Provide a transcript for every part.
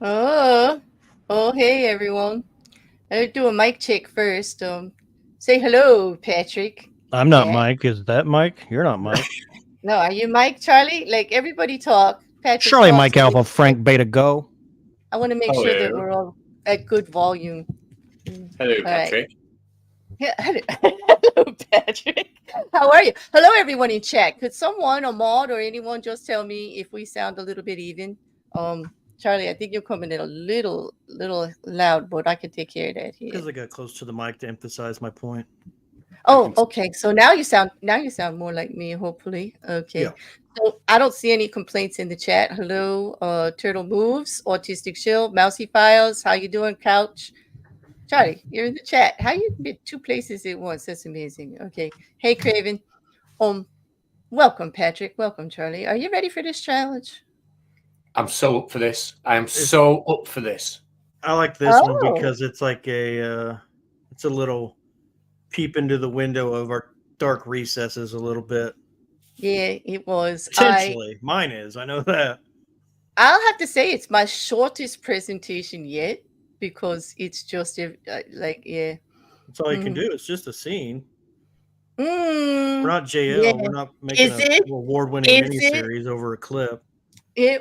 Oh, hey everyone. I'll do a mic check first. Say hello, Patrick. I'm not Cat. Mike. Is that Mike? You're not Mike. No, are you Mike, Charlie? Like everybody talk. Patrick Charlie talks Mike a Alpha little bit. Frank Beta Go. I want to make sure that Hello. we're all at good volume. Hello, All right. Patrick. Yeah, hello, Patrick. How are you? Hello, everyone in chat. Could someone, a mod or anyone, just tell me if we sound a little bit even? Charlie, I think you're coming in a little loud, but I can take care of that here. Because I got close to the mic to emphasize my point. I Oh, can. okay. So now you sound more like me, hopefully. Yeah. Okay. So I don't see any complaints in the chat. Hello, Turtle Moves, Autistic Shield, Mousy Files. How you doing, Couch? Charlie, you're in the chat. How you been two places at once? That's amazing. Okay. Hey, Craven. Um, welcome, Patrick. Welcome, Charlie. Are you ready for this challenge? I'm so up for this. I am It's, so up for this. I like this one Oh, because it's like it's a little peep into the window of our dark recesses a little bit. yeah, it was. Potentially. Mine is. I know that. I'll have to say it's my shortest presentation yet because it's just like yeah. That's all you can Mhm. do. It's just a scene. We're Mm, not yeah. JL. We're not making Is a it? award winning Is it? miniseries over a clip.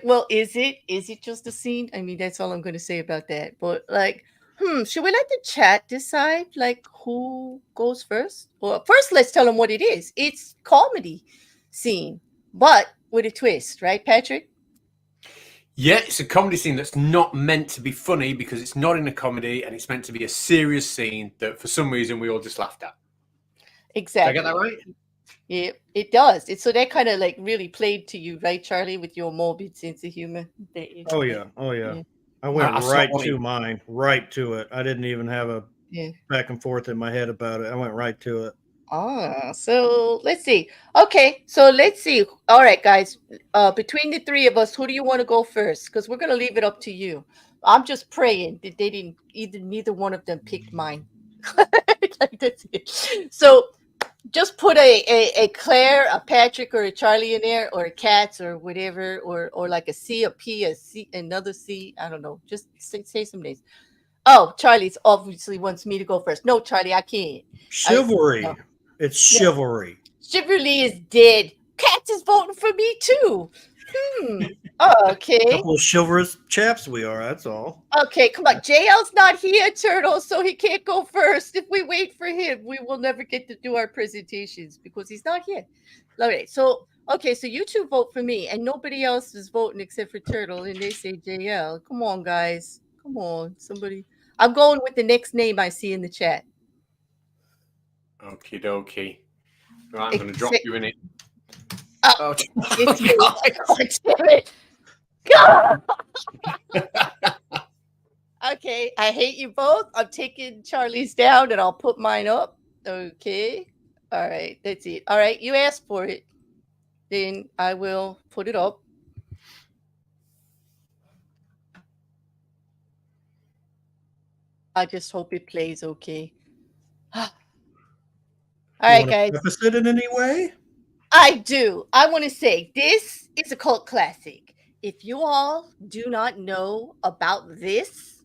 Well, is it? Is it just a scene? I mean, that's all I'm going to say about that. But like, should we let the chat decide like who goes first? Well, first let's tell them what it is. It's comedy scene, but with a twist, right, Patrick? Yeah, it's a comedy scene that's not meant to be funny because it's not in a comedy and it's meant to be a serious scene that for some reason we all just laughed at. Did I get that Exactly. right? Yeah, it does. It's so that kind of like really played to you, right, Charlie, with your morbid sense of humor. Oh, yeah. Oh, yeah. Yeah, I went I saw right one. to mine, right to it. I didn't even have a yeah. back and forth in my head about it. I went right to it. So let's see. Okay, so let's see. All right, guys. Between the three of us, who do you want to go first? Because we're gonna leave it up to you. I'm just praying that they didn't neither one of them picked mine. Like, that's it. So just put a Claire, a Patrick, or a Charlie in there, or a Catz, or whatever, or like a C, a P, a C, another C. I don't know. Just say some names. Oh, Charlie's obviously wants me to go first. No, Charlie, I can't. I no. Chivalry. It's No. chivalry. Chivalry is dead. Catz is voting for me too. Hmm. Okay. Couple of chivalrous chaps we are. That's all. Okay, come on. JL's not here, Turtle, so he can't go first. If we wait for him, we will never get to do our presentations because he's not here. All right. So, okay, so you two vote for me, and nobody else is voting except for Turtle, and they say JL. Come on, guys. Come on, somebody. I'm going with the next name I see in the chat. Okie dokie. Right, I'm going to drop Except, you in it. oh, Oh, it's me. God. God damn it. God. Okay, I hate you both. I'm taking Charlie's down and I'll put mine up. Okay. All right, that's it. All right, you asked for it. Then I will put it up. I just hope it plays okay. All You right, want to guys. preface it in any way? I do. I want to say this is a cult classic. If you all do not know about this,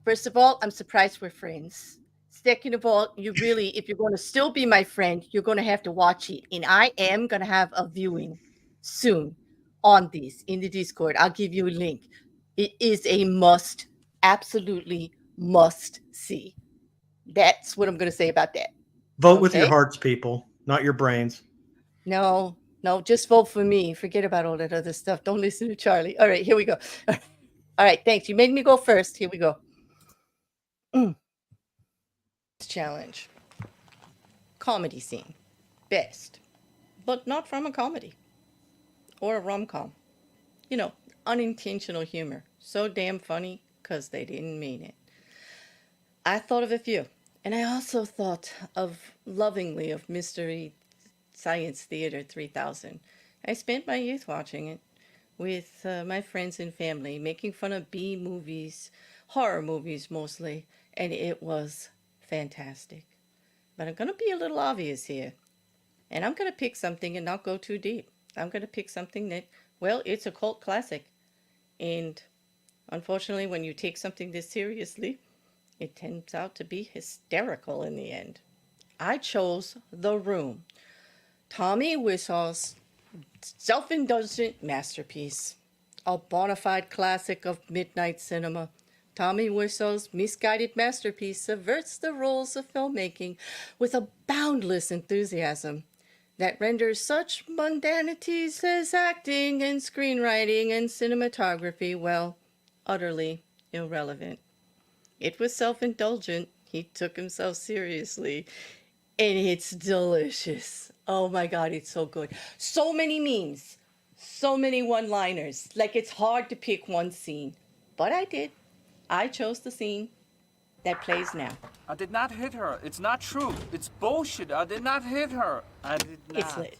first of all, I'm surprised we're friends. Second of all, you really, if you're going to still be my friend, you're going to have to watch it. And I am going to have a viewing soon on this in the Discord. I'll give you a link. It is a must, absolutely must see. That's what I'm going to say about that. Vote with your Okay? hearts, people, not your brains. No, no, just vote for me. Forget about all that other stuff. Don't listen to Charlie. All right, here we go. All right, thanks. You made me go first. Here we go. Mm. Challenge. Comedy scene. Best, but not from a comedy or a rom com. You know, unintentional humor. So damn funny because they didn't mean it. I thought of a few. And I also thought of lovingly of Mystery Science Theater 3000. I spent my youth watching it with my friends and family, making fun of B movies, horror movies mostly, and it was fantastic. But I'm going to be a little obvious here. And I'm going to pick something and not go too deep. I'm going to pick something that, well, it's a cult classic. And Unfortunately, when you take something this seriously, it turns out to be hysterical in the end. I chose The Room, Tommy Wissol's self-indulgent masterpiece, a bona fide classic of midnight cinema. Tommy Wissol's misguided masterpiece subverts the rules of filmmaking with a boundless enthusiasm that renders such mundanities as acting and screenwriting and cinematography, well, utterly irrelevant. It was self-indulgent. He took himself seriously. And it's delicious. Oh my God, it's so good. So many memes, so many one-liners. Like it's hard to pick one scene. But I did. I chose the scene that plays now. I did not hit her. It's not true. It's bullshit. I did not hit her. I did not. It's lit.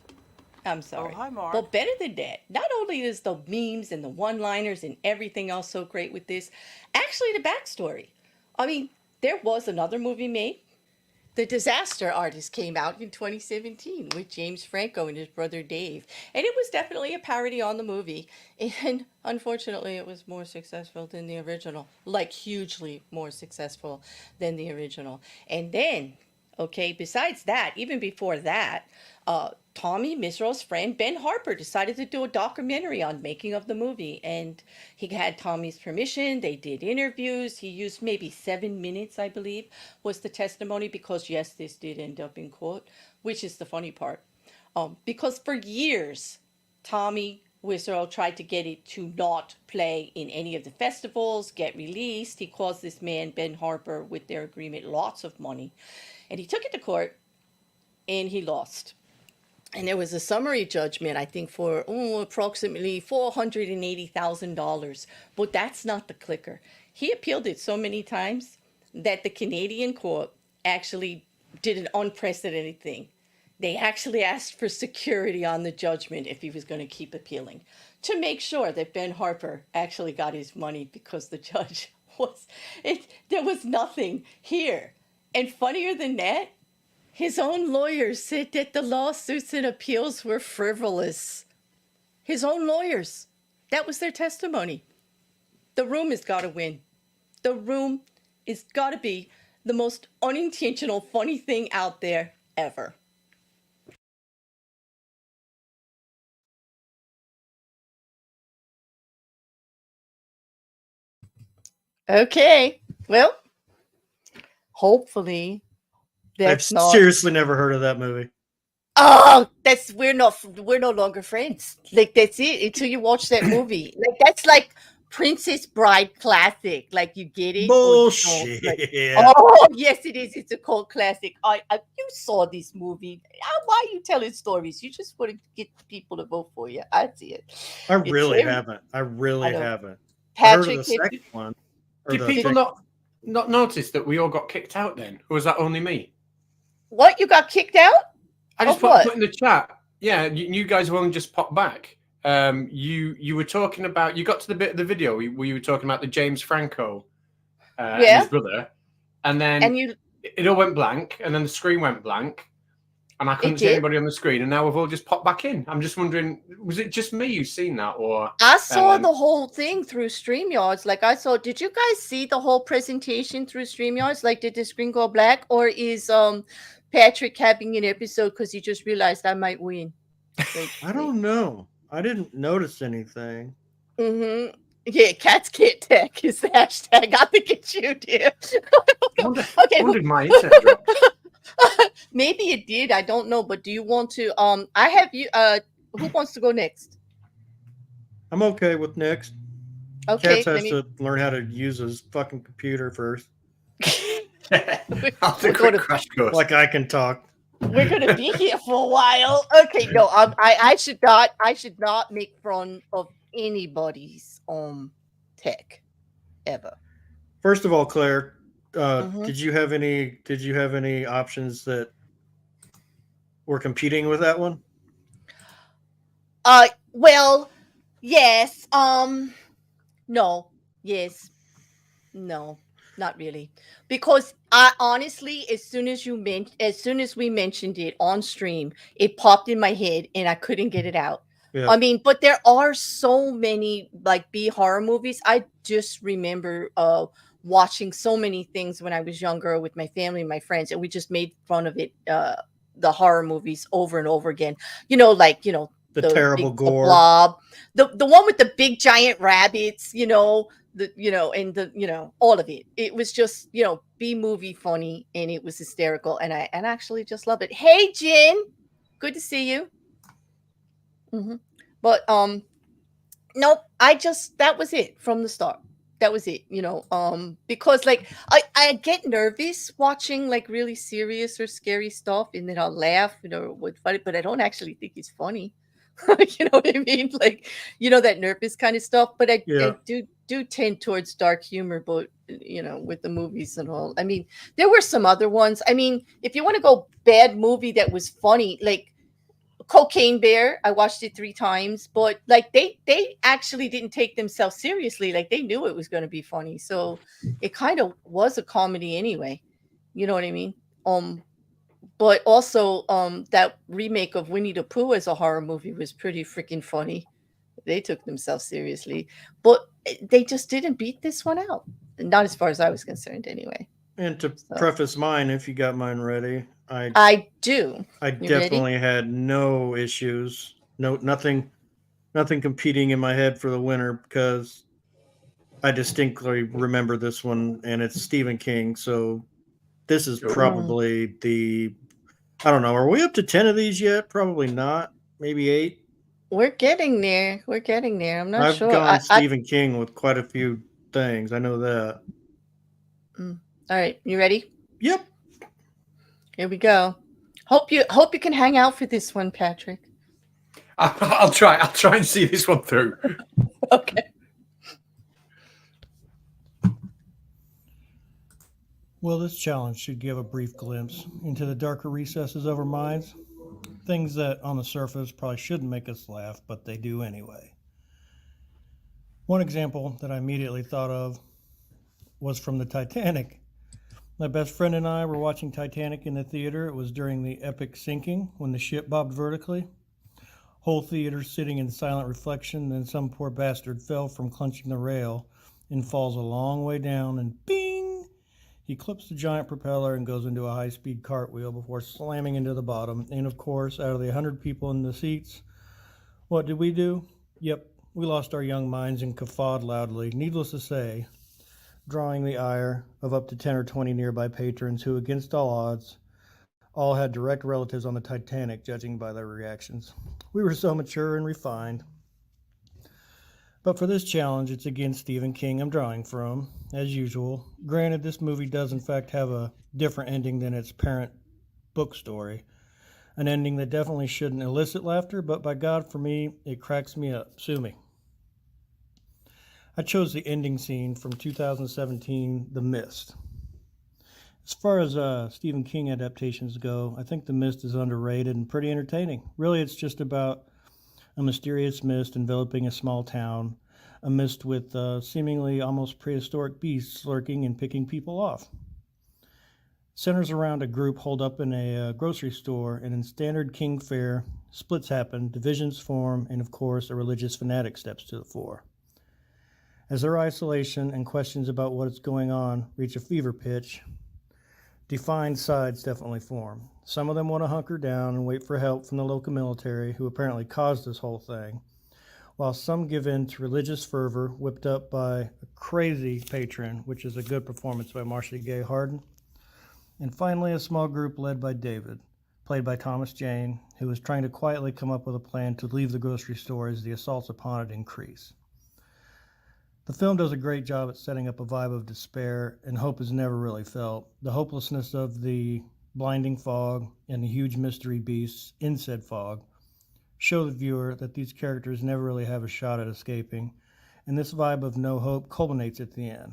I'm sorry. Oh, hi, Mark. But better than that, not only is the memes and the one-liners and everything else so great with this, actually the backstory. I mean, there was another movie made. The Disaster Artist came out in 2017 with James Franco and his brother Dave. And it was definitely a parody on the movie. And unfortunately, it was more successful than the original. Like, hugely more successful than the original. And then, okay, besides that, even before that, Tommy Misro's friend Ben Harper decided to do a documentary on making of the movie, and he had Tommy's permission. They did interviews. He used maybe 7 minutes, I believe, was the testimony, because yes, this did end up in court, which is the funny part. Because for years, Tommy Wiseau tried to get it to not play in any of the festivals, get released. He caused this man, Ben Harper, with their agreement, lots of money. And he took it to court, and he lost. And there was a summary judgment, I think, for approximately $480,000. But that's not the clicker. He appealed it so many times that the Canadian court actually did an unprecedented thing. They actually asked for security on the judgment if he was going to keep appealing, to make sure that Ben Harper actually got his money, because the judge there was nothing here. And funnier than that, his own lawyers said that the lawsuits and appeals were frivolous. His own lawyers. That was their testimony. The Room has got to win. The Room has got to be the most unintentional, funny thing out there ever. Okay. Well, hopefully I've that's not. seriously never heard of that movie. Oh, we're no longer friends. Like, that's it until you watch that movie. Like, that's like Princess Bride classic. Like, you get it. Bullshit. Like, oh, yes, it is. It's a cult classic. You saw this movie. Why are you telling stories? You just want to get people to vote for you. I see it. I really haven't. I really haven't. Patrick, I heard of the second one. Did people not notice that we all got kicked out then? Or was that only me? What? You got kicked out? I just put in the chat. Yeah, you guys have only just popped back. You were talking about, you got to the bit of the video where you were talking about the James Franco and his brother, and then it all went blank, and then the screen went blank, and I couldn't see anybody on the screen, and now we've all just popped back in. I'm just wondering, was it just me who's seen that, or I saw the whole thing through StreamYards? Like, did you guys see the whole presentation through StreamYards? Like, did the screen go black, or is Patrick having an episode because he just realized I might win? I don't know. I didn't notice anything. Mm-hmm. Yeah, Catz can't tech is the hashtag. I think it's you, dear. Okay. When did my internet drop? Maybe it did. I don't know. But do you want to? I have you. Who wants to go next? I'm okay with next. Okay. Catz has to learn how to use his fucking computer first. I'll do a quick crash course. Like I can talk. We're gonna be here for a while. Okay, no, I should not make fun of anybody's tech ever. First of all, Claire, did you have any options that were competing with that one? Well, yes. No. Yes. No. Not really, because I honestly, as soon as we mentioned it on stream, it popped in my head and I couldn't get it out. Yeah. I mean, but there are so many like B horror movies. I just remember watching so many things when I was younger with my family and my friends, and we just made fun of it, the horror movies over and over again. Like The terrible the gore. Blob, the one with the big giant rabbits, and all of it. It was just B movie funny, and it was hysterical, and I actually just love it. Hey, Jen, good to see you. But nope, that was it from the start. That was it, because like I get nervous watching like really serious or scary stuff, and then I'll laugh, with funny, but I don't actually think it's funny. You know what I mean? Like, that nervous kind of stuff. But I, Yeah. I do tend towards dark humor, but with the movies and all. I mean, there were some other ones. I mean, if you want to go bad movie that was funny, like Cocaine Bear, I watched it 3 times, but like they actually didn't take themselves seriously. Like they knew it was going to be funny. So it kind of was a comedy anyway. You know what I mean? But also that remake of Winnie the Pooh as a horror movie was pretty freaking funny. They took themselves seriously, but they just didn't beat this one out. Not as far as I was concerned anyway. And to So preface mine, if you got mine ready, I do. I You ready? definitely had no issues. No, nothing competing in my head for the winner because I distinctly remember this one, and it's Stephen King. So this is probably I don't know. Are we up to 10 of these yet? Probably not. Maybe 8. We're getting there. We're getting there. I'm not I've sure. gone Stephen King with quite a few things. I know that. All right, you ready? Yep. Here we go. Hope you can hang out for this one, Patrick. I'll try and see this one through. Okay. Well, this challenge should give a brief glimpse into the darker recesses of our minds. Things that on the surface probably shouldn't make us laugh, but they do anyway. One example that I immediately thought of was from the Titanic. My best friend and I were watching Titanic in the theater. It was during the epic sinking when the ship bobbed vertically. Whole theater sitting in silent reflection, then some poor bastard fell from clutching the rail and falls a long way down, and bing! He clips the giant propeller and goes into a high-speed cartwheel before slamming into the bottom. And of course, out of the 100 people in the seats, what did we do? Yep, we lost our young minds and guffawed loudly. Needless to say, drawing the ire of up to 10 or 20 nearby patrons who, against all odds, all had direct relatives on the Titanic, judging by their reactions. We were so mature and refined. But for this challenge, it's again Stephen King I'm drawing from, as usual. Granted, this movie does in fact have a different ending than its parent book story. An ending that definitely shouldn't elicit laughter, but by God, for me, it cracks me up. Sue me. I chose the ending scene from 2017, The Mist. As far as Stephen King adaptations go, I think The Mist is underrated and pretty entertaining. Really, it's just about a mysterious mist enveloping a small town, a mist with seemingly almost prehistoric beasts lurking and picking people off. Centers around a group holed up in a grocery store, and in standard King fare, splits happen, divisions form, and of course, a religious fanatic steps to the fore. As their isolation and questions about what is going on reach a fever pitch, defined sides definitely form. Some of them want to hunker down and wait for help from the local military, who apparently caused this whole thing, while some give in to religious fervor whipped up by a crazy patron, which is a good performance by Marcia Gay Harden. And finally, a small group led by David, played by Thomas Jane, who is trying to quietly come up with a plan to leave the grocery store as the assaults upon it increase. The film does a great job at setting up a vibe of despair, and hope is never really felt. The hopelessness of the blinding fog and the huge mystery beasts in said fog show the viewer that these characters never really have a shot at escaping, and this vibe of no hope culminates at the end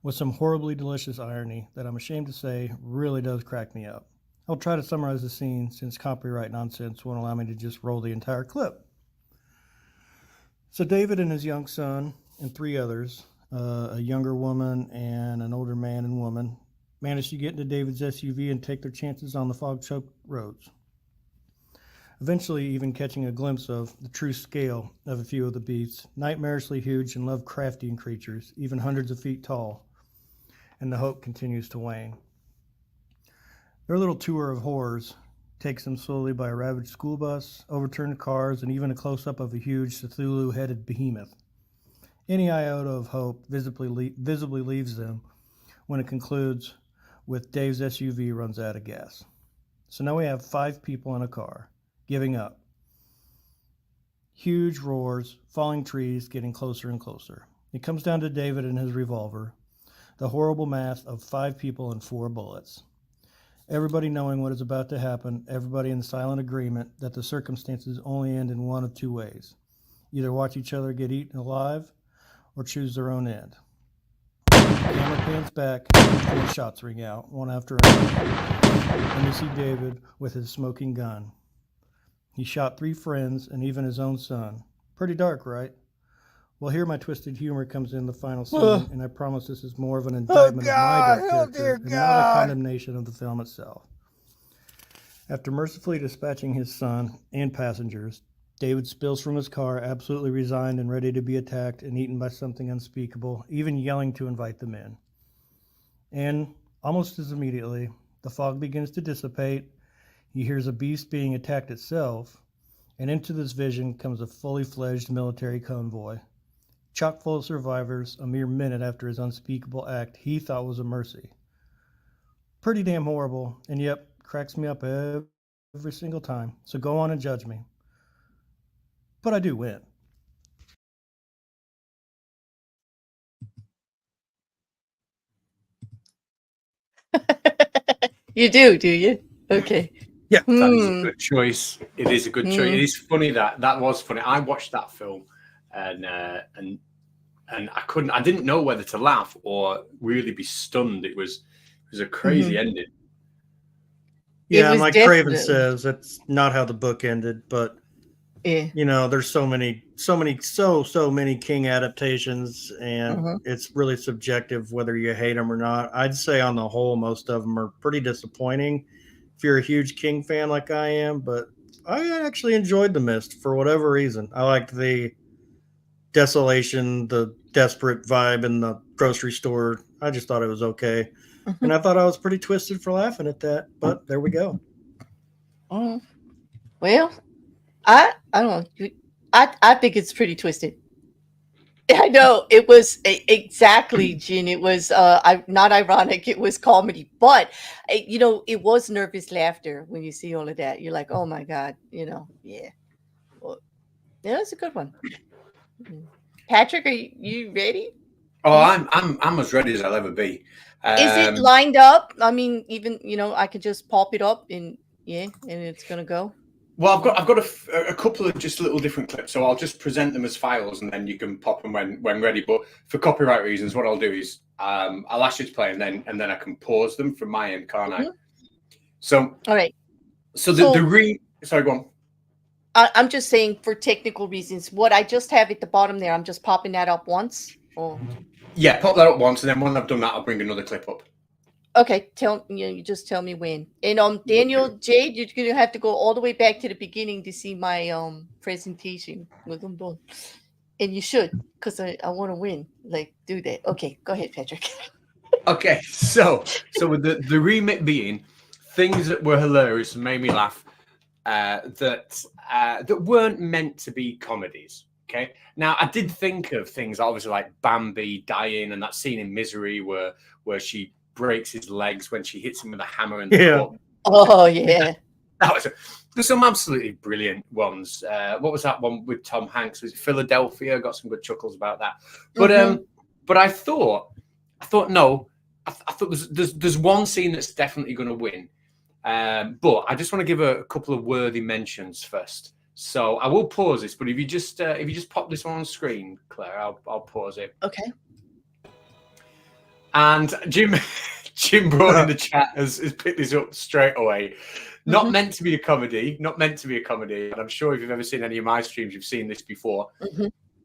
with some horribly delicious irony that I'm ashamed to say really does crack me up. I'll try to summarize the scene since copyright nonsense won't allow me to just roll the entire clip. So David and his young son and 3 others, a younger woman and an older man and woman, managed to get into David's SUV and take their chances on the fog-choked roads. eventually even catching a glimpse of the true scale of a few of the beasts, nightmarishly huge and Lovecraftian creatures, even hundreds of feet tall, and the hope continues to wane. Their little tour of horrors takes them slowly by a ravaged school bus, overturned cars, and even a close-up of a huge Cthulhu-headed behemoth. Any iota of hope visibly leaves them when it concludes with Dave's SUV runs out of gas. So now we have 5 people in a car, giving up. Huge roars, falling trees, getting closer and closer. It comes down to David and his revolver, the horrible math of 5 people and 4 bullets. Everybody knowing what is about to happen, everybody in silent agreement that the circumstances only end in one of 2 ways. Either watch each other get eaten alive, or choose their own end. The camera pans back, and the shots ring out, one after another. And you see David with his smoking gun. He shot 3 friends and even his own son. Pretty dark, right? Well, here my twisted humor comes in the final scene, and I promise this is more of an indictment of my dark character and not a condemnation of the film itself. After mercifully dispatching his son and passengers, David spills from his car, absolutely resigned and ready to be attacked and eaten by something unspeakable, even yelling to invite them in. And almost as immediately, the fog begins to dissipate. He hears a beast being attacked itself, and into this vision comes a fully fledged military convoy, chock full of survivors a mere minute after his unspeakable act he thought was a mercy. Pretty damn horrible, and yet cracks me up every single time, so go on and judge me. But I do win. You do you? Okay. Yeah, that is a good choice. It is a good choice. It is funny that was funny. I watched that film, and I didn't know whether to laugh or really be stunned. It was a crazy ending. Yeah, and like Craven says, that's not how the book ended, but you know, there's so many King adaptations, and it's really subjective whether you hate them or not. I'd say on the whole, most of them are pretty disappointing if you're a huge King fan like I am, but I actually enjoyed The Mist for whatever reason. I liked the desolation, the desperate vibe in the grocery store. I just thought it was okay. And I thought I was pretty twisted for laughing at that, but there we go. Well, I don't know. I think it's pretty twisted. I know it was exactly, Gene. It was not ironic. It was comedy, but you know, it was nervous laughter when you see all of that. You're like, oh my god, you know, yeah. Well, yeah, that's a good one. Patrick, are you ready? Oh, I'm as ready as I'll ever be. Is it lined up? I mean, even you know, I could just pop it up and it's gonna go. Well, I've got a couple of just little different clips, so I'll just present them as files, and then you can pop them when ready. But for copyright reasons, what I'll do is I'll ask you to play, and then I can pause them from my end, can't I? So all right. So sorry, go on. I'm just saying for technical reasons. What I just have at the bottom there, I'm just popping that up once. Oh. Yeah, pop that up once, and then when I've done that, I'll bring another clip up. Okay, you just tell me when. And Daniel, Jade, you're gonna have to go all the way back to the beginning to see my presentation with them done. And you should, because I want to win. Like, do that. Okay, go ahead, Patrick. Okay, so with the remit being things that were hilarious and made me laugh, that weren't meant to be comedies. Okay, now I did think of things obviously like Bambi dying and that scene in Misery where she breaks his legs when she hits him with a hammer in the cup. Oh yeah, there's some absolutely brilliant ones. What was that one with Tom Hanks? Was it Philadelphia? Got some good chuckles about that. But I thought no, I thought there's one scene that's definitely going to win. But I just want to give a couple of worthy mentions first. So I will pause this, but if you just pop this on screen, Claire, I'll pause it. Okay. And Jim Broad in the chat has picked this up straight away. Not meant to be a comedy. And I'm sure if you've ever seen any of my streams, you've seen this before.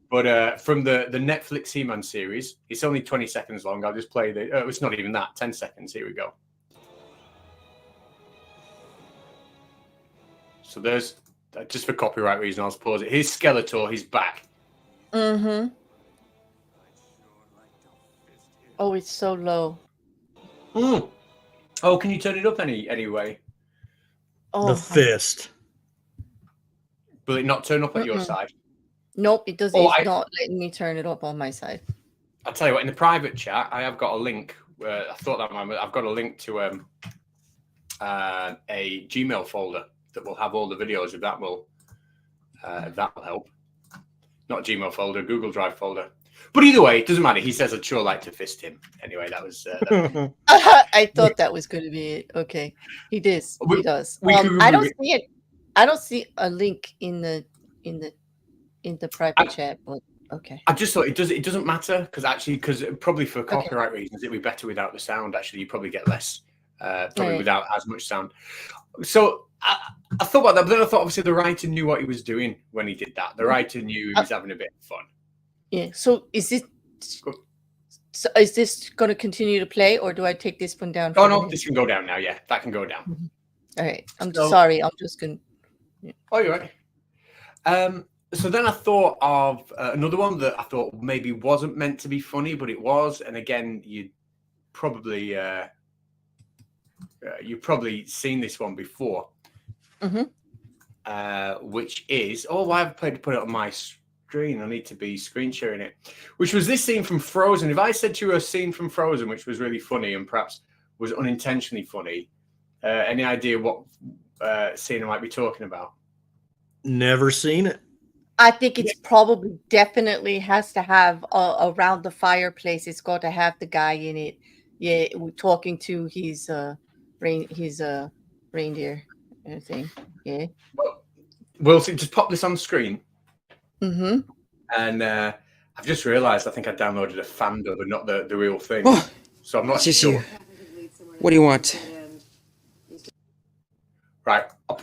But from the Netflix He-Man series, it's only 20 seconds long. I'll just play it's not even that. 10 seconds. Here we go. So there's just for copyright reasons, I'll pause it. Here's Skeletor. He's back. Mm-hmm. Oh, it's so low. Mm. Oh, can you turn it up anyway? Oh, The fist. Will it not turn up at your Mm-mm. side? Nope, it doesn't. Oh, It's not letting me turn it up on my side. I'll tell you what. In the private chat, I have got a link. I thought that moment. I've got a link to a Gmail folder that will have all the videos. If that will help. Not a Gmail folder, Google Drive folder. But either way, it doesn't matter. He says I'd sure like to fist him. Anyway, that was. I thought that was going to be it. Okay, he does. He does. I don't see it. I don't see a link in the private chat. But okay. I just thought it doesn't matter because probably for copyright reasons it'd be better without the sound. Actually, you probably get less probably without as much sound. So I thought about that, but then I thought obviously the writer knew what he was doing when he did that. The writer knew he was having a bit of fun. Yeah. So is this going to continue to play, or do I take this one down? Oh no, this can go down now. Yeah, that can go down. Mm-hmm. All right. I'm sorry. I'm just going. Yeah. Oh, you're right. So then I thought of another one that I thought maybe wasn't meant to be funny, but it was. And again, you've probably seen this one before, which is why have I put it on my screen? I need to be screen sharing it. Which was this scene from Frozen. If I said to you a scene from Frozen which was really funny and perhaps was unintentionally funny, any idea what scene I might be talking about? Never seen it. I think it's probably definitely has to have around the fireplace. It's got to have the guy in it. Yeah, we're talking to his reindeer thing. Yeah. Well, so just pop this on screen. Mm-hmm. And I've just realised I think I downloaded a fandom, but not the real thing. Oh, so I'm not just sure. here. What do you want? Right, I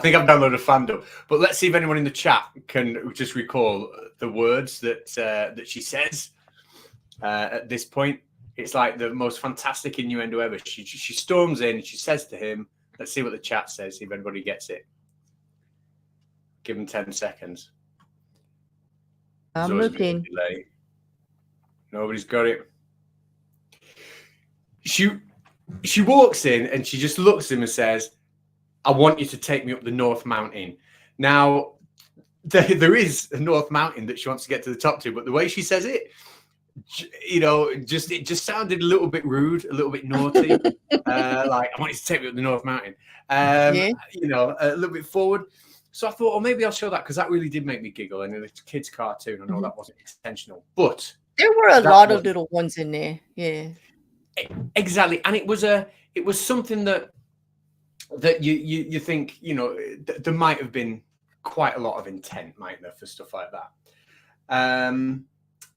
think I've downloaded a fandom, but let's see if anyone in the chat can just recall the words that she says at this point. It's like the most fantastic innuendo ever. She storms in, she says to him, let's see what the chat says, see if anybody gets it. Give them 10 seconds. I'm looking. Nobody's got it. She walks in and she just looks at him and says, I want you to take me up the North Mountain. Now, there is a North Mountain that she wants to get to the top to, but the way she says it, it just sounded a little bit rude, a little bit naughty. Like, I want you to take me up the North Mountain. A little bit forward. So I thought, maybe I'll show that because that really did make me giggle. And it's a kid's cartoon. I know that wasn't intentional, but there were a lot of little ones in there. Yeah, exactly. And it was something that you think, there might have been quite a lot of intent, mightn't there, for stuff like that.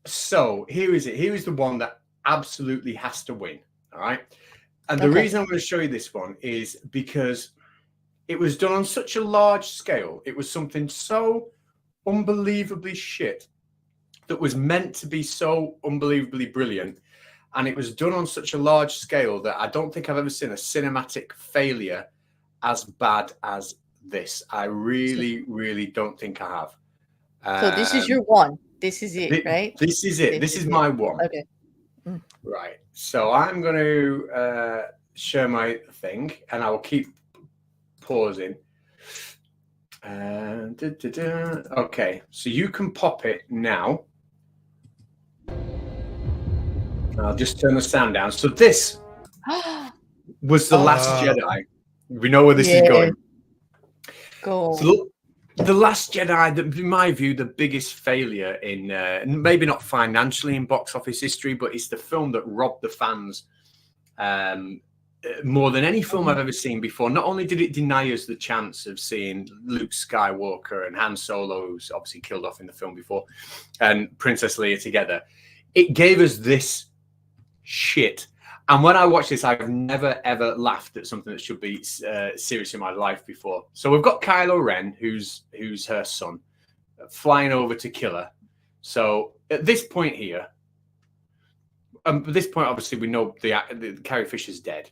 So here is it. Here is the one that absolutely has to win. All right. And the reason I'm going to show you this one is because it was done on such a large scale. It was something so unbelievably shit that was meant to be so unbelievably brilliant. And it was done on such a large scale that I don't think I've ever seen a cinematic failure as bad as this. I really, really don't think I have. So this is your one. This is it, right? This is it. This is my one. Okay. Right. So I'm going to share my thing, and I will keep pausing. Okay. So you can pop it now. I'll just turn the sound down. So this was The Last Jedi. We know where this is going. Go. So The Last Jedi, in my view, the biggest failure in, maybe not financially in box office history, but it's the film that robbed the fans more than any film I've ever seen before. Not only did it deny us the chance of seeing Luke Skywalker and Han Solo, who's obviously killed off in the film before, and Princess Leia together, it gave us this shit. And when I watch this, I've never, ever laughed at something that should be serious in my life before. So we've got Kylo Ren, who's her son, flying over to kill her. So at this point here, at this point, obviously, we know the Carrie Fisher's dead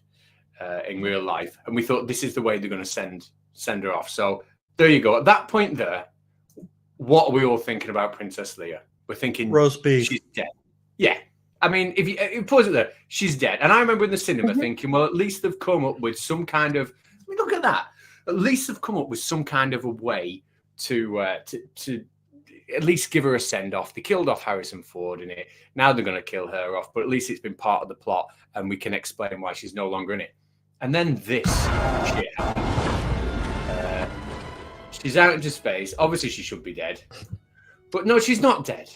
in real life. And we thought this is the way they're going to send her off. So There you go. At that point there, what are we all thinking about Princess Leia? We're thinking Roast beef. she's dead. Yeah. I mean, if you pause it there, she's dead. And I remember in the cinema thinking, well, at least they've come up with some kind of, I mean, look at that. At least they've come up with some kind of a way to at least give her a send-off. They killed off Harrison Ford in it. Now they're going to kill her off, but at least it's been part of the plot and we can explain why she's no longer in it. And then this shit happened. She's out into space. Obviously, she should be dead. But no, she's not dead.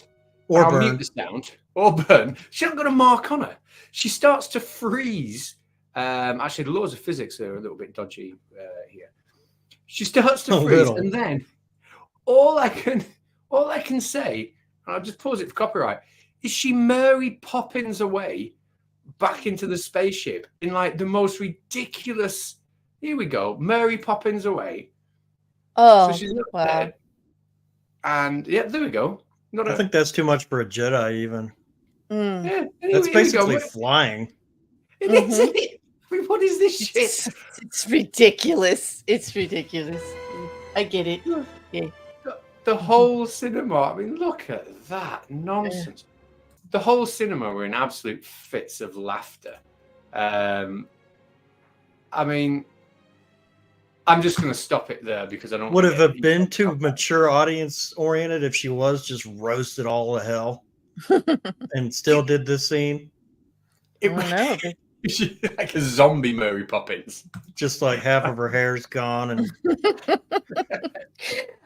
Or I'll burn. mute the sound. Or burn. She hasn't got a mark on her. She starts to freeze. Actually, the laws of physics are a little bit dodgy here. She starts to freeze, and then all I can say, and I'll just pause it for copyright, is she Mary Poppins away back into the spaceship in like the most ridiculous. Here we go, Mary Poppins away. Oh, so she's not wow. dead. And yeah, there we go. I think that's too much for a Jedi, even. Mm. Yeah, That's basically flying. It is, isn't it? I mean, what is this shit? It's ridiculous. It's ridiculous. I get it. Yeah. The whole cinema. I mean, look at that nonsense. The whole cinema were in absolute fits of laughter. I mean, I'm just going to stop it there because I don't. Would have it been too mature audience oriented if she was just roasted all to hell and still did this scene? I don't know. Like a zombie Mary Poppins. Just like half of her hair's gone. And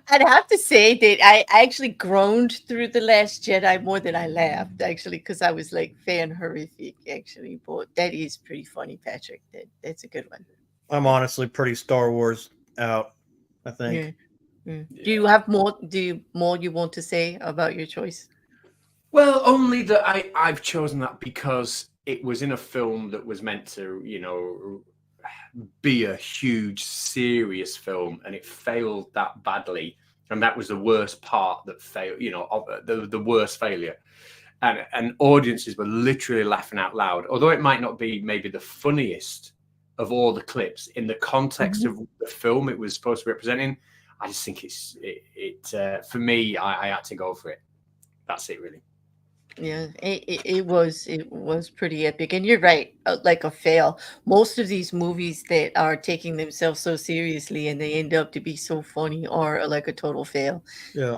I'd have to say that I actually groaned through The Last Jedi more than I laughed, actually, because I was like fan horrific, actually. But that is pretty funny, Patrick. That's a good one. I'm honestly pretty Star Wars out, I think. Yeah. Do you have more? You want to say about your choice? Well, only that I've chosen that because it was in a film that was meant to, be a huge, serious film, and it failed that badly. And that was the worst part that failed, the worst failure. And audiences were literally laughing out loud, although it might not be maybe the funniest of all the clips in the context of the film it was supposed to be representing. I just think for me, I had to go for it. That's it, really. Yeah, it was pretty epic, and you're right. Like a fail. Most of these movies that are taking themselves so seriously and they end up to be so funny are like a total fail. Yeah.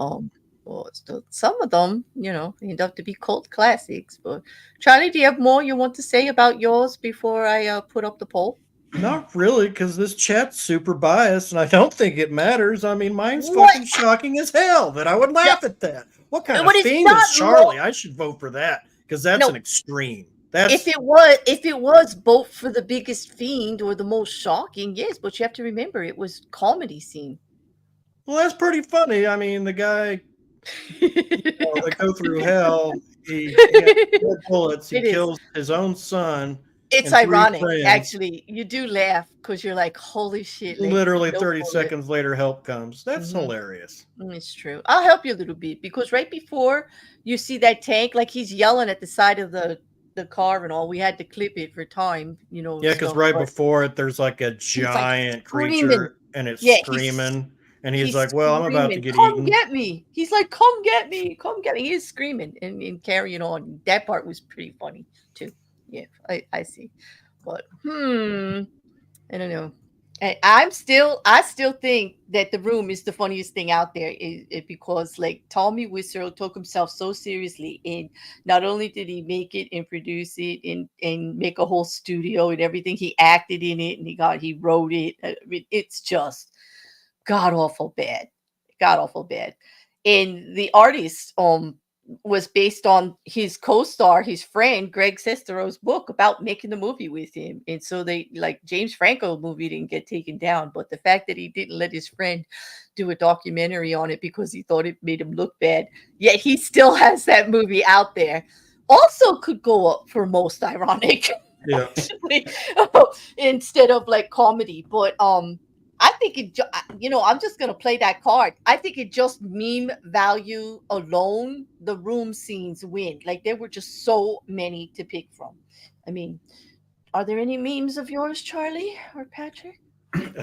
Well, some of them, end up to be cult classics. But Charlie, do you have more you want to say about yours before I put up the poll? Not really, because this chat's super biased, and I don't think it matters. I mean, mine's fucking shocking as hell that I would laugh at that. What kind of fiend is Charlie? I should vote for that because that's an extreme. If it was vote for the biggest fiend or the most shocking, yes, but you have to remember it was comedy scene. Well, that's pretty funny. I mean, the guy they go through hell. He has bullets. He kills his own son. It's ironic, actually. You do laugh because you're like, holy shit. Literally 30 seconds later, help comes. That's hilarious. It's true. I'll help you a little bit because right before you see that tank, like he's yelling at the side of the car and all. We had to clip it for time, Yeah, because before it, there's like a giant creature and it's screaming. And he's like, well, I'm about to get eaten. Come get me. He's like, come get me. Come get me. He is screaming and carrying on. That part was pretty funny, too. Yeah, I see. But, I don't know. I still think that The Room is the funniest thing out there because like Tommy Wiseau took himself so seriously, and not only did he make it and produce it and make a whole studio and everything, he acted in it and he wrote it. I mean, it's just god awful bad. And the artist was based on his co-star, his friend Greg Sestero's book about making the movie with him. And so they James Franco movie didn't get taken down, but the fact that he didn't let his friend do a documentary on it because he thought it made him look bad, yet he still has that movie out there, also could go up for most ironic. Yeah. Instead of like comedy. But I think I'm just going to play that card. I think it just meme value alone, The Room scenes win. Like there were just so many to pick from. I mean, are there any memes of yours, Charlie or Patrick?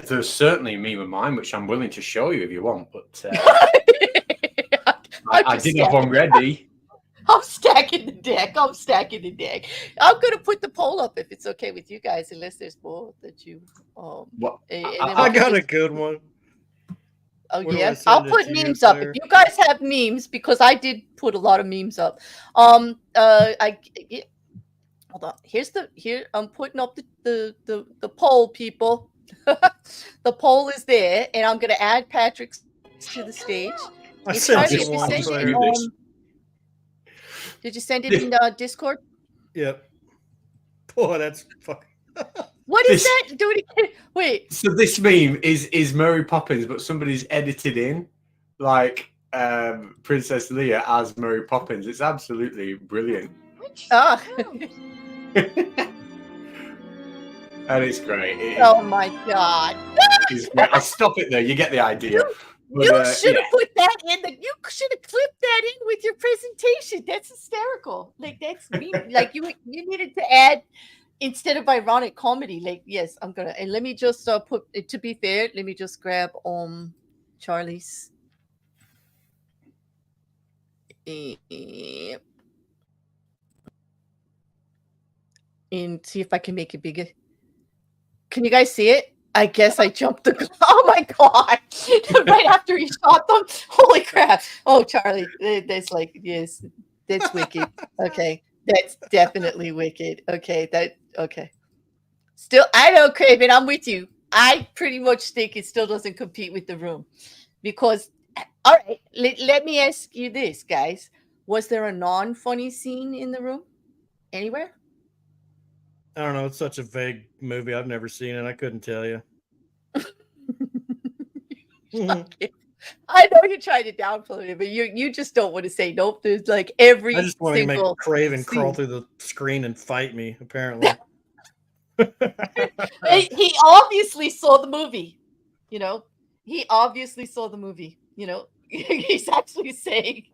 There's certainly a meme of mine, which I'm willing to show you if you want, but I did have one ready. I'm stacking the deck. I'm going to put the poll up if it's okay with you guys, unless there's more that you. I got a good one. Oh, yeah. I'll put memes up if you guys have memes, because I did put a lot of memes up. Hold on. Here I'm putting up the poll, people. The poll is there, and I'm going to add Patrick to the stage. Did you send it in Discord? Yep. Boy, that's fucking. What is that? Do it again. Wait. So this meme is Mary Poppins, but somebody's edited in like Princess Leia as Mary Poppins. It's absolutely brilliant. And it's great. Oh my god! I'll stop it there. You get the idea. You should have put that in. You should have clipped that in with your presentation. That's hysterical. Like that's me. Like you needed to add, instead of ironic comedy. Like, yes, I'm gonna. And let me just put. To be fair, let me just grab Charlie's. And see if I can make it bigger. Can you guys see it? I guess I jumped the. Oh my god! Right after he shot them. Holy crap! Oh, Charlie, that's like, yes, that's wicked. Okay, that's definitely wicked. Okay, okay. Still, I know, Craven, I'm with you. I pretty much think it still doesn't compete with The Room, because, all right, let me ask you this, guys: was there a non-funny scene in The Room anywhere? I don't know. It's such a vague movie. I've never seen it. I couldn't tell you. I know you're trying to downplay it, but you just don't want to say nope. There's like every. I just want to make Craven crawl through the screen and fight me. Apparently, he obviously saw the movie. You know, he obviously saw the movie. You know, he's actually saying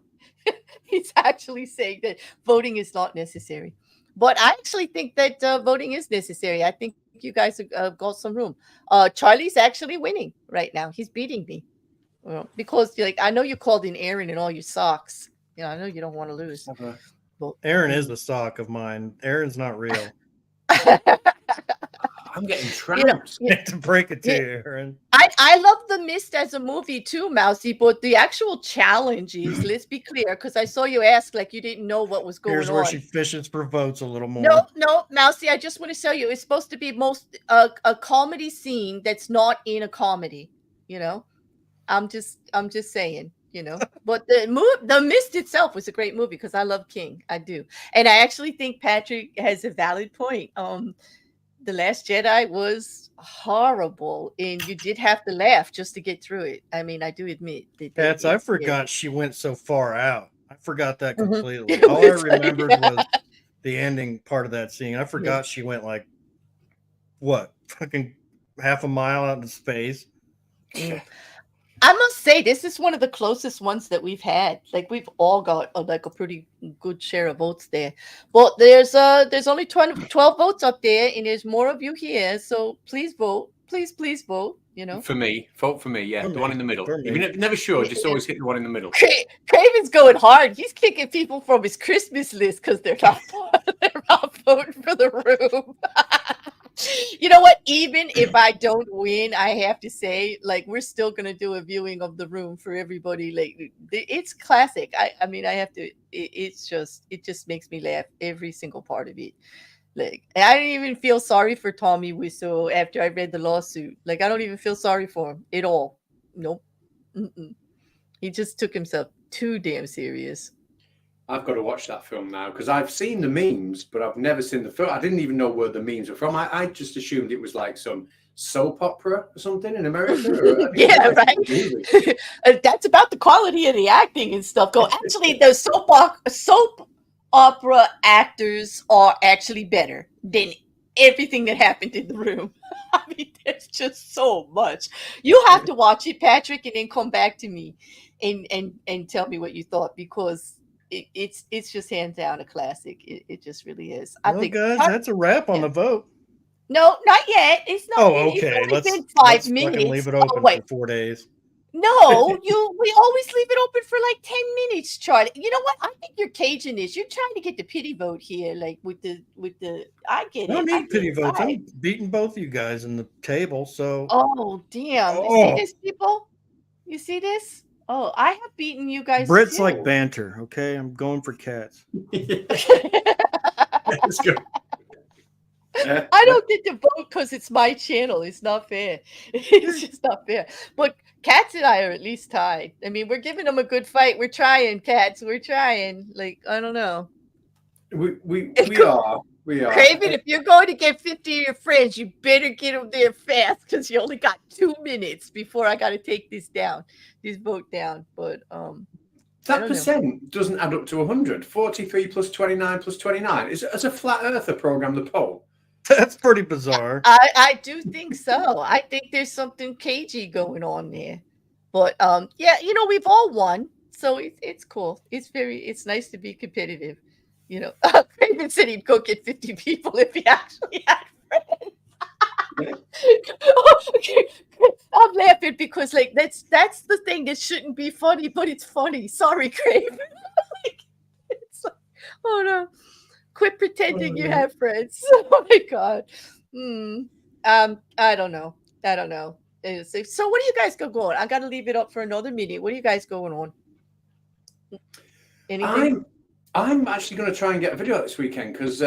that voting is not necessary. But I actually think that voting is necessary. I think you guys have got some room. Charlie's actually winning right now. He's beating me. Well, because like I know you called in Aaron and all your socks. You know, I know you don't want to lose. Well, Aaron is the sock of mine. Aaron's not real. I'm getting trounced. To break it to you, Aaron. I love The Mist as a movie too, Mousy, but the actual challenge is, let's be clear, because I saw you ask like you didn't know what was going on. Here's where she fishes for votes a little more. No, Mousy, I just want to tell you, it's supposed to be a comedy scene that's not in a comedy, you know? I'm just saying, you know. But The Mist itself was a great movie because I love King. I do. And I actually think Patrick has a valid point. The Last Jedi was horrible, and you did have to laugh just to get through it. I mean, I do admit that. Catz, I forgot she went so far out. I forgot that completely. Mm-hmm. All I remembered was the ending part of that scene. I forgot she went like, what, fucking half a mile out into space. I must say, this is one of the closest ones that we've had. Like, we've all got like a pretty good share of votes there. But there's only 12 votes up there, and there's more of you here. So please vote. Please vote. You know, for me, vote for me. Yeah, the one in the middle. You're never sure. Just always hit the one in the middle. Craven's going hard. He's kicking people from his Christmas list because they're not voting for The Room. You know what? Even if I don't win, I have to say, like, we're still gonna do a viewing of The Room for everybody. Like, it's classic. I mean, I have to. It just makes me laugh every single part of it. Like, I didn't even feel sorry for Tommy Wiseau after I read the lawsuit. Like, I don't even feel sorry for him at all. Nope. He just took himself too damn serious. I've got to watch that film now because I've seen the memes, but I've never seen the film. I didn't even know where the memes were from. I just assumed it was like some soap opera or something in America. Yeah, right. That's about the quality of the acting and stuff. Actually, the soap opera actors are actually better than everything that happened in The Room. I mean, there's just so much. You have to watch it, Patrick, and then come back to me and tell me what you thought, because it's just hands down a classic. It just really is. Well, guys, that's a wrap on the vote. No, not yet. It's not. Oh, It's okay. only Let's been 5 fucking minutes. leave it Oh, open wait. for 4 days. No, we always leave it open for like 10 minutes, Charlie. You know what? I think you're caging this. You're trying to get the pity vote here, like with the I get I don't it. I need get pity it. votes. All I'm right. beating both you guys in the table. So, Oh, damn. You see oh, this, people? You see this? Oh, I have beaten you guys Brits like too. banter. Okay, I'm going for Catz. Let's go. I don't get to vote because it's my channel. It's not fair. It's just not fair. But Catz and I are at least tied. I mean, we're giving them a good fight. We're trying, Catz. We're trying. Like, I don't know. We are. Craven, if you're going to get 50 of your friends, you better get them there fast because you only got 2 minutes before I got to take this vote down. But That percent doesn't add up to 100. 43 plus 29 plus 29. Is it as a flat earther program the poll? That's pretty bizarre. I do think so. I think there's something cagey going on there. But yeah, we've all won, so it's cool. It's nice to be competitive. Craven said he'd go get 50 people if he actually had friends. Okay. I'm laughing because like that's the thing that shouldn't be funny, but it's funny. Sorry, Craven. It's like, oh no. Quit pretending you have friends. Oh my god. I don't know. So what do you guys got going? I gotta leave it up for another meeting. What are you guys going on? Anything? I'm actually going to try and get a video out this weekend because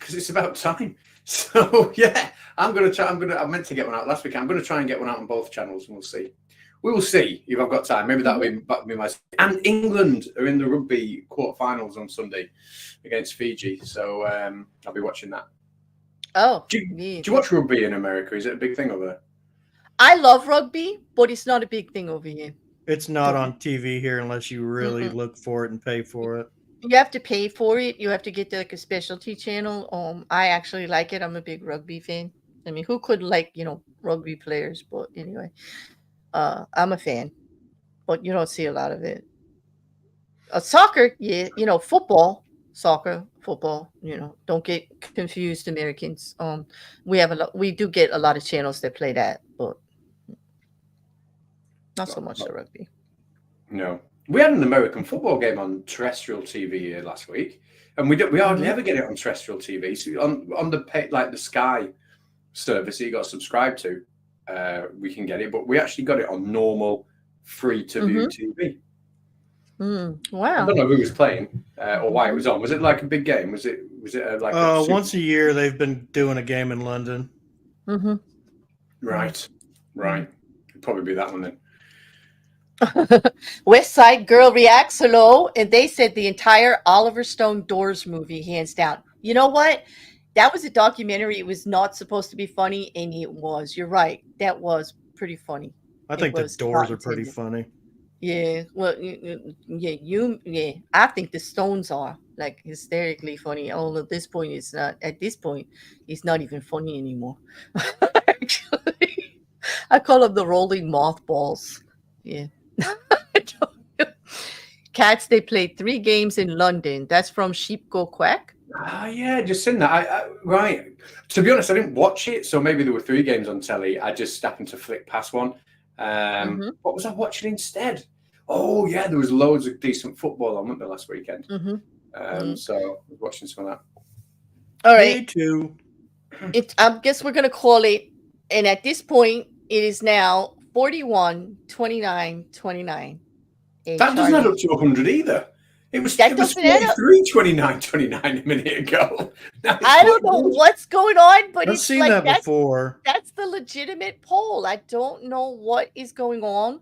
it's about time. So yeah, I'm going to try. I meant to get one out last week. I'm going to try and get one out on both channels, and we'll see. We will see if I've got time. Maybe that'll be my. And England are in the rugby quarterfinals on Sunday against Fiji, so I'll be watching that. Oh, do you watch rugby in America? Is it a big thing over there? I love rugby, but it's not a big thing over here. It's not on TV here unless you really look for it and pay for it. You have to pay for it. You have to get like a specialty channel. I actually like it. I'm a big rugby fan. I mean, who could like, rugby players? But anyway, I'm a fan, but you don't see a lot of it. Soccer, yeah, football, soccer, football, don't get confused, Americans. We do get a lot of channels that play that, but not so much the rugby. No. We had an American football game on terrestrial TV here last week, and we hardly ever get it on terrestrial TV. So on the Sky service that you got subscribed to, we can get it, but we actually got it on normal free to view TV. Wow! I don't know who was playing or why it was on. Was it like a big game? Was it once a year they've been doing a game in London. Right. It'd probably be that one then. West Side Girl reacts, hello, and they said the entire Oliver Stone Doors movie, hands down. You know what? That was a documentary. It was not supposed to be funny, and it was. You're right. That was pretty funny. I think the Doors are pretty funny. Yeah. Well, yeah. I think the Stones are like hysterically funny. Although at this point, it's not. At this point, it's not even funny anymore. Actually, I call them the rolling mothballs. Yeah. Catz, they played 3 games in London. That's from Sheep Go Quack. Yeah, just seen that. Right. To be honest, I didn't watch it, so maybe there were 3 games on telly. I just happened to flick past one. What was I watching instead? Oh yeah, there was loads of decent football on, wasn't there, last weekend? So I was watching some of that. All right. Me too. I guess we're gonna call it. And at this point, it is now 41, 29, 29. That doesn't add up to 100 either. It was 43, 29, 29 a minute ago. I don't know what's going on, but I've seen that before. That's the legitimate poll. I don't know what is going on.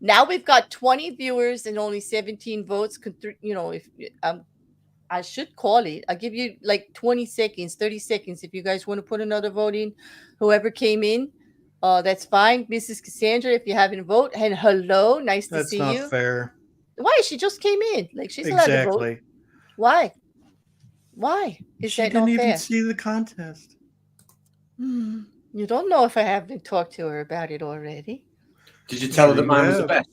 Now we've got 20 viewers and only 17 votes. If I should call it. I'll give you like 20 seconds, 30 seconds if you guys want to put another vote in. Whoever came in, that's fine. Mrs. Cassandra, if you haven't vote, and hello, nice to see you. That's not fair. Why? She just came in. Like she's allowed to vote. Why? Is she that not fair? She didn't even see the contest. You don't know if I haven't talked to her about it already. Did you tell her that mine was the best?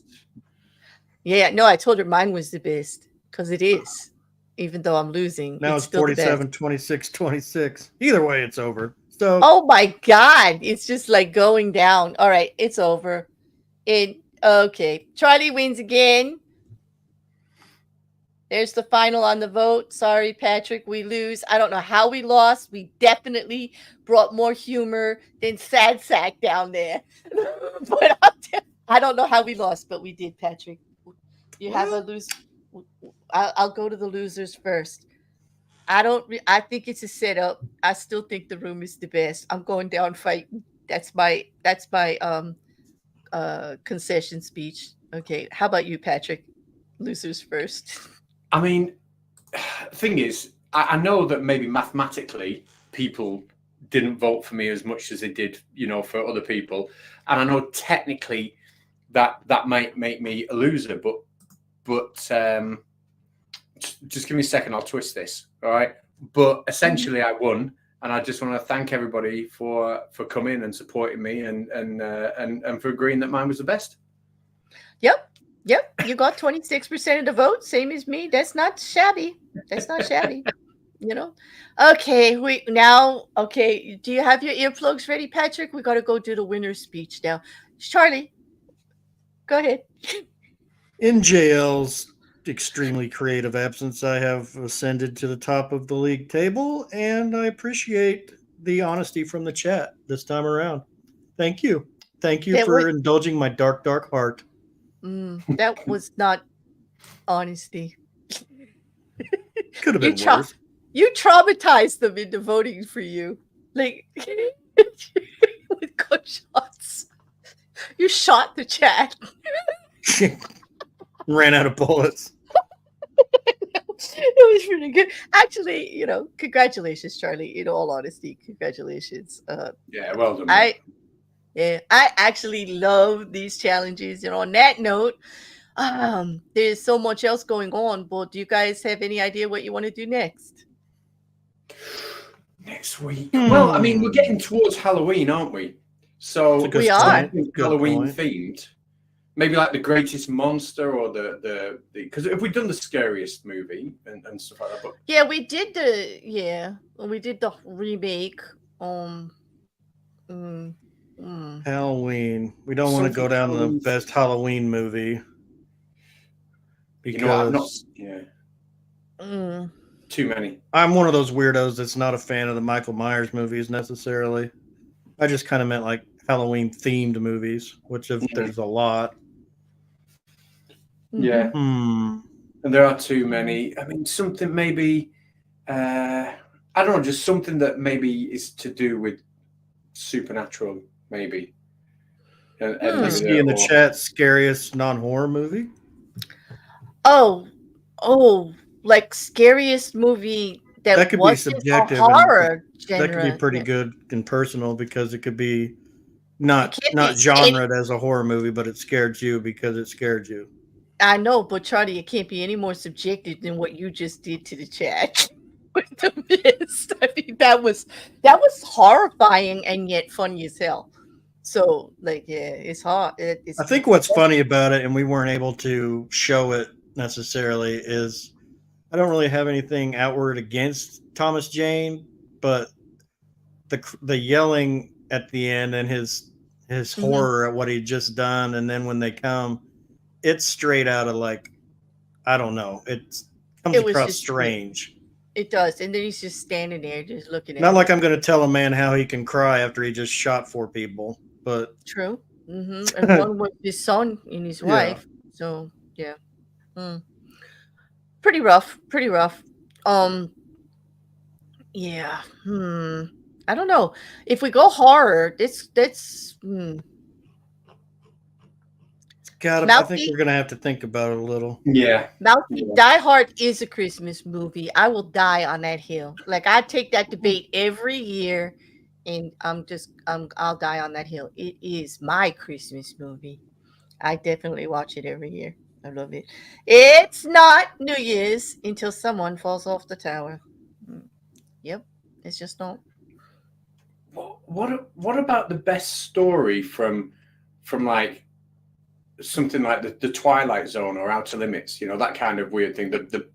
Yeah, no, I told her mine was the best because it is. even though I'm losing. Now it's still the best. 47, 26, 26. Either way, it's over. So Oh my God. It's just like going down. All right, it's over. Okay. Charlie wins again. There's the final on the vote. Sorry, Patrick, we lose. I don't know how we lost. We definitely brought more humor than Sad Sack down there. But I don't know how we lost, but we did, Patrick. You have a lose. I'll go to the losers first. I think it's a setup. I still think the room is the best. I'm going down fighting. That's my concession speech. Okay. How about you, Patrick? Losers first. I mean, thing is, I know that maybe mathematically people didn't vote for me as much as they did, for other people, and I know technically that might make me a loser, but just give me a second, I'll twist this. All right, but essentially I won, and I just want to thank everybody for coming and supporting me and for agreeing that mine was the best. Yep, you got 26% of the vote, same as me. That's not shabby. Okay, okay, do you have your earplugs ready, Patrick? We got to go do the winner's speech now. Charlie, go ahead. in JL's extremely creative absence, I have ascended to the top of the league table, and I appreciate the honesty from the chat this time around. Thank you for indulging my dark heart. That was not honesty. Could have been worse. You traumatized them into voting for you, like with gunshots. You shot the chat. Ran out of bullets. It was pretty good. Actually, congratulations, Charlie. In all honesty, congratulations. Yeah, well done. I actually love these challenges. On that note, there's so much else going on, but do you guys have any idea what you want to do next? Next week? Well, I mean, we're getting towards Halloween, aren't we? So we are Halloween themed. Maybe like the greatest monster or the because if we've done the scariest movie and stuff like that. But yeah, we did the remake. Halloween. We don't want to go down the best Halloween movie because too many. I'm one of those weirdos that's not a fan of the Michael Myers movies necessarily. I just kind of meant like Halloween themed movies, which there's a lot. Yeah. And there are too many. I mean, something maybe, I don't know, just something that maybe is to do with supernatural, maybe. I see in the chat, scariest non-horror movie. Oh, like scariest movie that could be subjective. Horror genre. That could be pretty good and personal because it could be not genred as a horror movie, but it scared you because it scared you. I know, but Charlie, it can't be any more subjective than what you just did to the chat with the mist. I mean, that was horrifying and yet funny as hell. So, it's hard. I think what's funny about it, and we weren't able to show it necessarily, is I don't really have anything outward against Thomas Jane, but the yelling at the end and his horror at what he'd just done, and then when they come, it's straight out of I don't know. It comes across strange. It does, and then he's just standing there, just looking at. Not like I'm going to tell a man how he can cry after he just shot 4 people, but true. And one was his son and his wife. So yeah, pretty rough. Yeah. I don't know if we go horror. That's. I think we're gonna have to think about it a little. Yeah. Die Hard is a Christmas movie. I will die on that hill. I take that debate every year, and I'll die on that hill. It is my Christmas movie. I definitely watch it every year. I love it. It's not New Year's until someone falls off the tower. Yep, it's just not. What about the best story from something like the Twilight Zone or Outer Limits, that kind of weird thing. The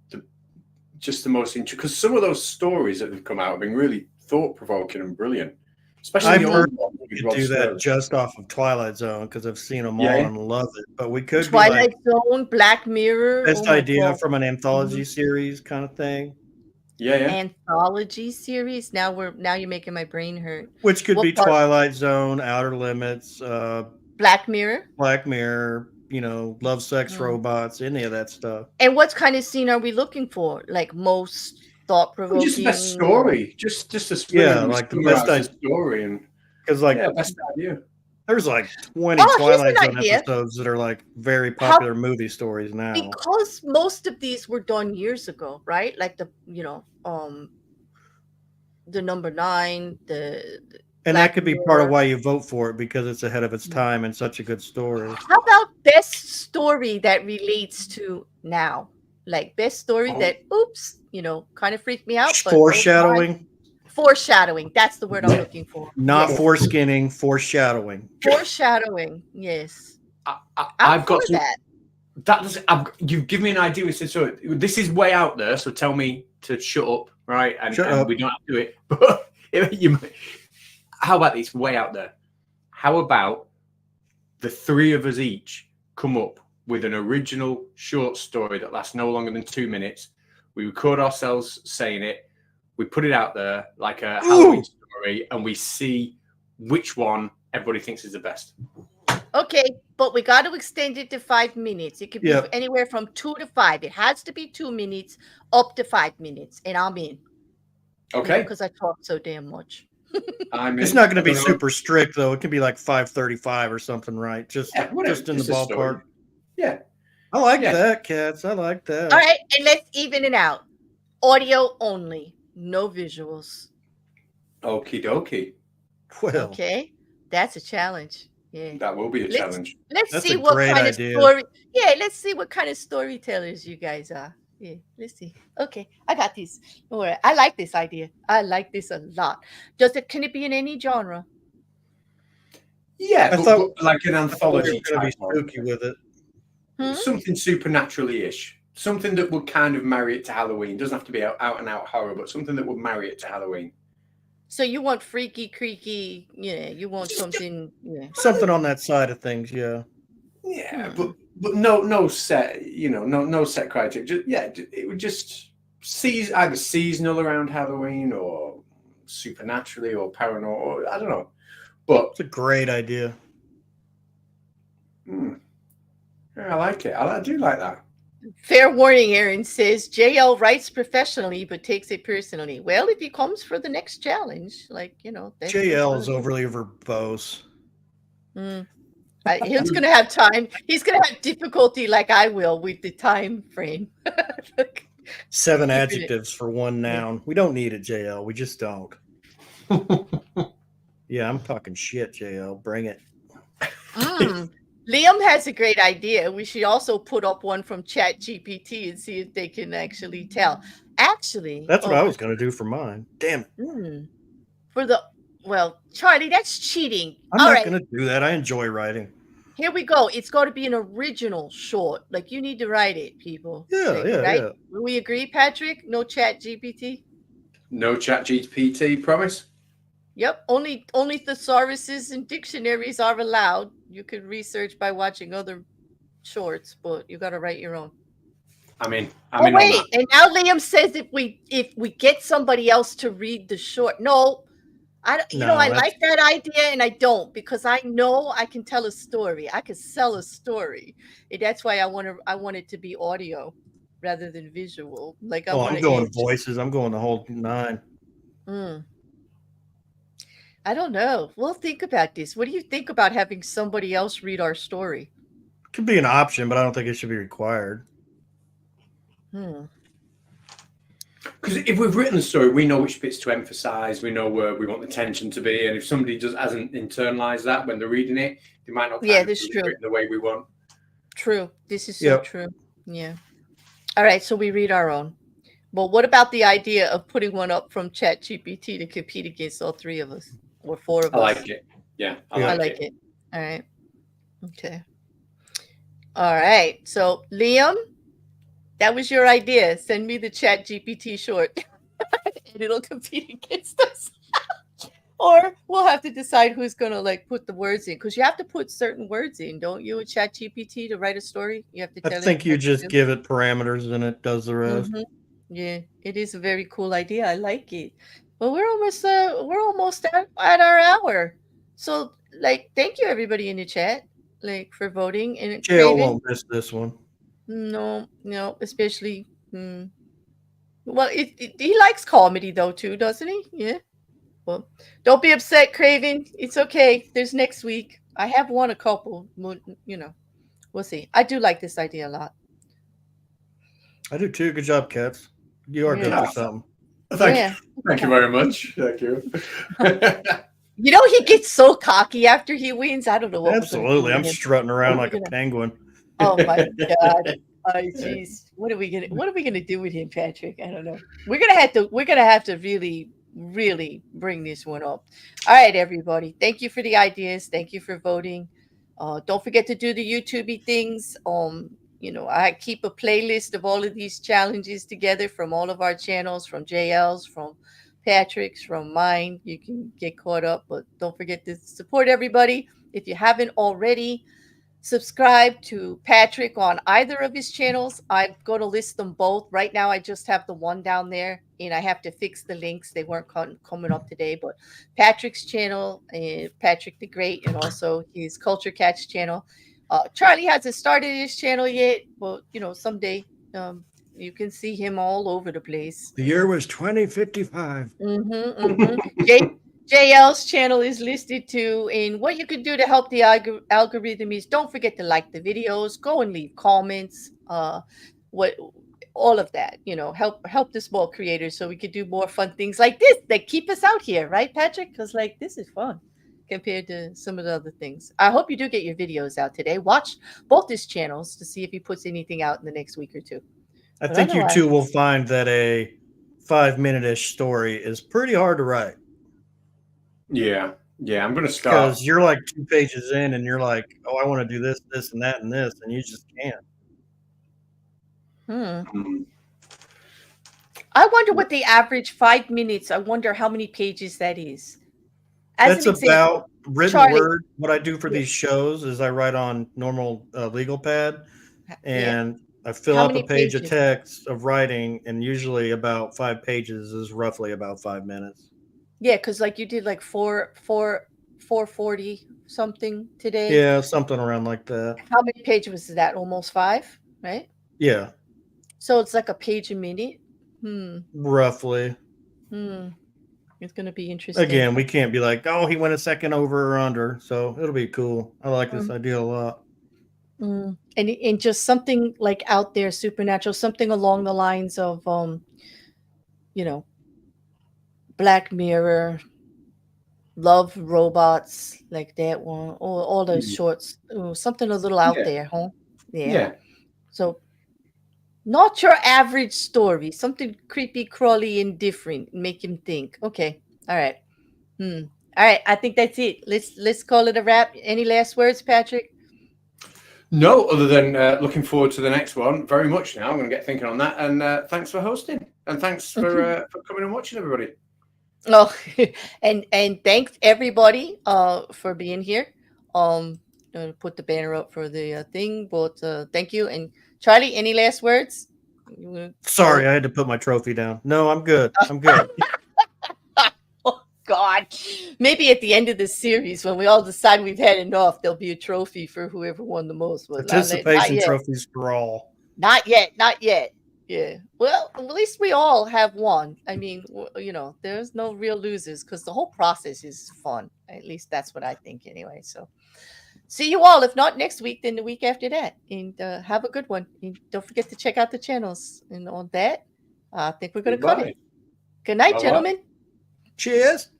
just the most interesting, because some of those stories that have come out have been really thought-provoking and brilliant. Especially I've the heard old one with we could Rod do that Serling. just off of Twilight Zone because I've seen them all Yeah. and love it. But we could Twilight be like Zone, Black Mirror. best Oh my idea God. from an anthology series kind of thing, Yeah, yeah. Anthology series. Now you're making my brain hurt. which could What be part? Twilight Zone, Outer Limits, Black Mirror. Black Mirror, Love, Sex, Mm. Robots, any of that stuff. And what kind of scene are we looking for? Like most thought provoking. Just the best story. Just a Yeah, like the best the story and because like best idea. there's like 20 Oh, here's Twilight an Zone idea. episodes that are like very popular movie stories now. Because most of these were done years ago, right? Like the number 9, And Black that could be Mirror. part of why you vote for it, because it's ahead of its time and such a good story. How about best story that relates to now? Like best story that, kind of freaked me out. But Foreshadowing. Foreshadowing. That's the word I'm looking for. Not Yes. foreskinning, foreshadowing. Foreshadowing. Yes. I've got that. You give me an idea. We said, so this is way out there. So tell me to shut up, right? And we don't have to do it. But how about this? Way out there. How about the 3 of us each come up with an original short story that lasts no longer than 2 minutes? We record ourselves saying it. We put it out there like a Halloween story, and we see which one everybody thinks is the best. Okay, but we got to extend it to 5 minutes. It could be anywhere from 2 to 5. It has to be 2 minutes up to 5 minutes, and I'm in. Okay. Because I talk so damn much. It's not going to be super strict, though. It can be like 5:35 or something, right? Just in the ballpark. Yeah. I like that, Catz. I like that. All right, and let's even it out. Audio only, no visuals. Okie dokie. Well, okay, that's a challenge. Yeah, that will be a challenge. Let's That's see a what great kind idea. of story. Yeah, let's see what kind of storytellers you guys are. Yeah, let's see. Okay, I got these. All right, I like this idea. I like this a lot. Can it be in any genre? Yeah, I thought like an anthology. We were going to be spooky with it. Something supernaturally-ish. Something that would kind of marry it to Halloween. Doesn't have to be out and out horror, but something that would marry it to Halloween. So you want freaky, creaky, you want something, something on that side of things, yeah. Yeah, but no set, no set criteria. It would just either seasonal around Halloween or supernaturally or paranormal, or I don't know. But it's a great idea. I like it. I do like that. Fair warning, Aaron says JL writes professionally but takes it personally. Well, if he comes for the next challenge, JL is overly verbose. He's gonna have time. He's gonna have difficulty like I will with the time frame. 7 adjectives for 1 noun. We don't need it, JL. We just don't. Yeah, I'm talking shit, JL. Bring it. Liam has a great idea. We should also put up one from ChatGPT and see if they can actually tell. Actually, that's what I was going to do for mine. Damn it. Charlie, that's cheating. I'm not going to do that. I enjoy writing. Here we go. It's got to be an original short. Like, you need to write it, people. Yeah, right? Yeah. Will we agree, Patrick? No ChatGPT? No ChatGPT, promise? Yep. Only thesauruses and dictionaries are allowed. You could research by watching other shorts, but you got to write your own. Wait, and now Liam says if we get somebody else to read the short. No, I like that idea, and I don't, because I know I can tell a story. I can sell a story. And that's why I want it to be audio rather than visual. Like I'm going voices. I'm going the whole 9. I don't know. We'll think about this. What do you think about having somebody else read our story? Could be an option, but I don't think it should be required. Because if we've written the story, we know which bits to emphasize. We know where we want the tension to be, and if somebody hasn't internalized that when they're reading it, they might not. That's true. Written the way we want. True. This is so true. Yeah. All right. So we read our own. But what about the idea of putting one up from ChatGPT to compete against all 3 of us or 4 of us? I like it. Yeah, I like it. All right. Okay. All right. So Liam, that was your idea. Send me the Chat GPT short, and it'll compete against us. Or we'll have to decide who's gonna like put the words in, because you have to put certain words in, don't you, with Chat GPT to write a story? You have to I tell think it you what to just do. give it parameters and it does the rest. Mhm. Yeah, it is a very cool idea. I like it. But we're almost at our hour. So like, thank you everybody in the chat, like, for voting. And JL Craven, won't miss this one. no, especially well, he likes comedy though too, doesn't he? Yeah. Well, don't be upset, Craven. It's okay. There's next week. I have won a couple. We'll see. I do like this idea a lot. I do too. Good job, Catz. You are good Yeah. for something. Yeah. Thank you very much. Thank you. You know, he gets so cocky after he wins. I don't know what Absolutely. we're I'm gonna do with him. strutting around What are like we a gonna- penguin. Oh my god. Oh jeez. What are we gonna do with him, Patrick? I don't know. We're gonna have to really, really bring this one up. All right, everybody. Thank you for the ideas. Thank you for voting. Don't forget to do the YouTubey things. I keep a playlist of all of these challenges together from all of our channels, from JL's, from Patrick's, from mine. You can get caught up, but don't forget to support everybody. If you haven't already, subscribe to Patrick on either of his channels. I'm going to list them both. Right now, I just have the one down there, and I have to fix the links. They weren't coming up today, but Patrick's channel, Patrick the Great, and also his Culture Catz channel. Charlie hasn't started his channel yet, but, someday you can see him all over the place. The year was 2055. JL's channel is listed too. And what you can do to help the algorithm is, don't forget to like the videos, go and leave comments, all of that, help the small creators so we could do more fun things like this that keep us out here, right, Patrick? Because like, this is fun compared to some of the other things. I hope you do get your videos out today. Watch both his channels to see if he puts anything out in the next week or two. I But think you otherwise- two will find that a 5-minute-ish story is pretty hard to write. Yeah, I'm going to start. Because you're like 2 pages in and you're like, oh, I want to do this, this, and that, and this, and you just can't. I wonder what the average 5 minutes, I wonder how many pages that is. That's an example, about written Charlie- word. What I do for these shows is I write on normal legal pad, and I fill How up a many page of pages? text of writing, and usually about 5 pages is roughly about 5 minutes. Yeah, because like you did like 440 something today. Yeah, something around like that. How many pages was that? Almost 5, right? Yeah, So it's like a page a minute. roughly. It's gonna be interesting. Again, we can't be like, oh, he went a second over or under, so it'll be cool. I like this idea a lot. And just something like out there, supernatural, something along the lines of Black Mirror, Love Robots, like that one, or all those shorts, something a little out there, huh? Yeah. So not your average story, something creepy, crawly, and different, make him think. Okay, all right. All right, I think that's it. Let's call it a wrap. Any last words, Patrick? No, other than looking forward to the next one very much now. I'm going to get thinking on that. And thanks for hosting. And thanks for coming and watching, everybody. Oh, and thanks everybody for being here. Put the banner up for the thing, but thank you. And Charlie, any last words? Sorry, I had to put my trophy down. No, I'm good. I'm good. Oh God, maybe at the end of this series, when we all decide we've had enough, there'll be a trophy for whoever won the most. But Participation trophies for all. Not yet. Yeah. Well, at least we all have won. I mean, there's no real losers because the whole process is fun. At least that's what I think anyway. So see you all, if not next week, then the week after that. And have a good one. And don't forget to check out the channels. And on that, I think we're going to cut it. Good night, gentlemen. Cheers.